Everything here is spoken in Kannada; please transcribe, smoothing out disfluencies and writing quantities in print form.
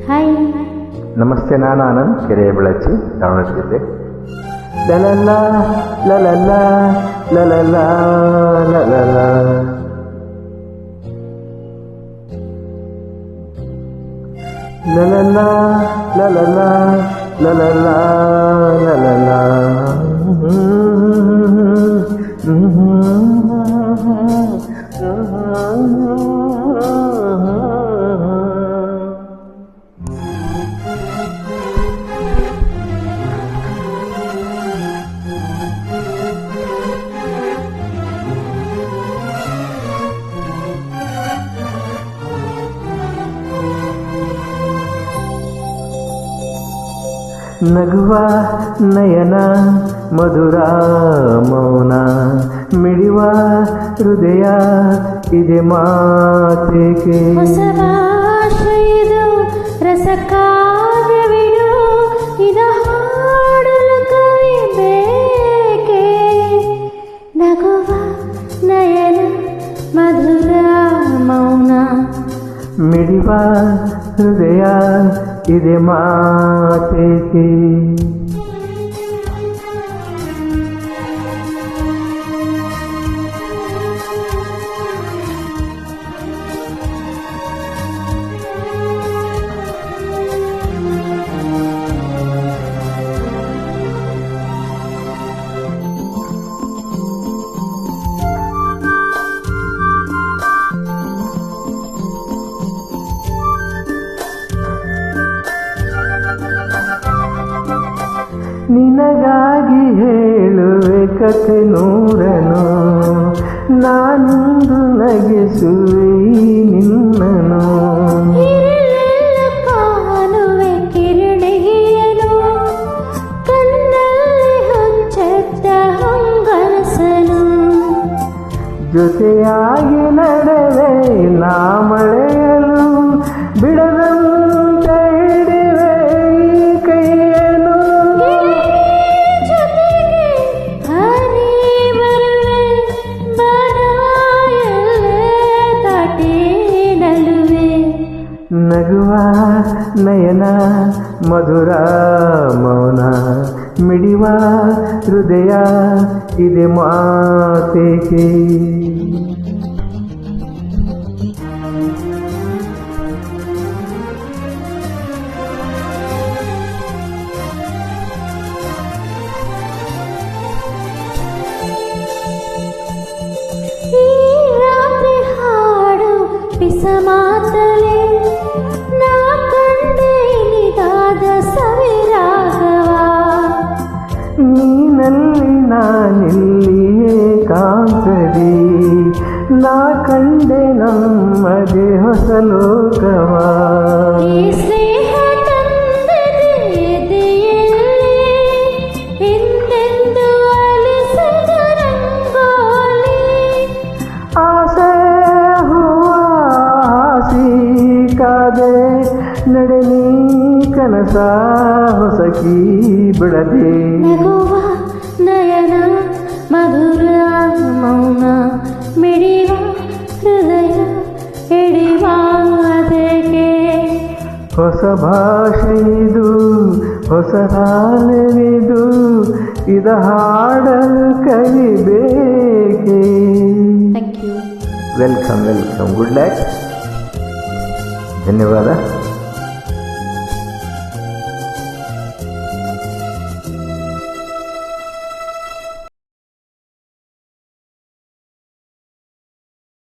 ಹಾಯ್. ನಮಸ್ತೆ, ನಾನು ಆನಂದ್, ಕೆರೆಯ ಬೆಳಚಿ, ದಾವಣಗೆರೆ ಜಿಲ್ಲೆ. ಲಲಲ ಲಲಲ ಲಲಲ ಲಲಲ. ಲಲಲ ಲಲಲ ಲಲಲ ಲಲಲ. ನಗುವ ನಯನ ಮಧುರ ಮೌನ ಮಿಡಿವ ಹೃದಯ ಇದೆ ಮಾತೇಕೆ. ಹೊಸ ಭಾಷೆಯಿದು ರಸಕಾವ್ಯವಿದು ಇದ ಹಾಡಲು ಕವಿ ಬೇಕೆ. ನಗುವ ನಯನ ಮಧುರ ಮೌನ ಮಿಡಿವ ಹೃದಯ ಇದೆ ಮಾತೇಕೆ. ನಿನಗಾಗಿ ಹೇಳುವೆ ಕಥೆ ನೂರನು, ನಾನಿಂದು ನಗಿಸುವೆ ನಿನ್ನನು. ಕಾಣುವೆ ಕಿರಣಿಗೆಯನು, ಕಣ್ಣಲ್ಲಿ ಹೊಚ್ಚೆದ್ದ ಹೊಂಗನಸನು. ಜೊತೆಯಾಗಿ ನಡೆವೆ ನಾ ಮಳೆಯಲು, ಬಿಡದಂತೆ ಹಿಡಿವೆ ಈ ಕೈಯನು. ನಗುವ ನಯನ ಮಧುರ ಮೌನ ಮಿಡಿವ ಹೃದಯ ಇದೆ ಮಾತೇಕೆ. ಈ ರಾತ್ರಿ ಹಾಡು ಪಿಸಮಾತಲೆ, ನಾ ಕಂಡೆ ಇನಿದಾದ ಸವಿರಾಗವ. ನೀನಲ್ಲಿ ನಾನಿಲ್ಲಿಯೇ ಕಾಂತದಿ, ನಾ ಕಂಡೆ ನಮ್ಮದೇ ಹೊಸ ಲೋಕವ. ಈ ಸ್ನೇಹ ತಂದದೆ ಎದೆಯಲ್ಲಿ ಹಿಂದೆಂದು ಅಲಿಸದ ರಂಗೋಲಿ. ಆಸೆ ಹೂವಾಸಿ ಕಾದೆ ನಡೆನಿ ಕನಸ ಹೊಸಕಿ ಬಿಡದೆ. ನಗುವ ನಯನ ಮಧುರ ಮೌನ ಮಿಡಿವ ಹೃದಯ ಹಿಡಿವಾದೆಗೆ. ಹೊಸ ಭಾಷೆಯಿದು ಹೊಸ ಹಾಲವಿದು, ಇದ ಹಾಡಲು ಕಲಿಬೇಕೆ. Thank you. Welcome welcome. Good luck. ಧನ್ಯವಾದ.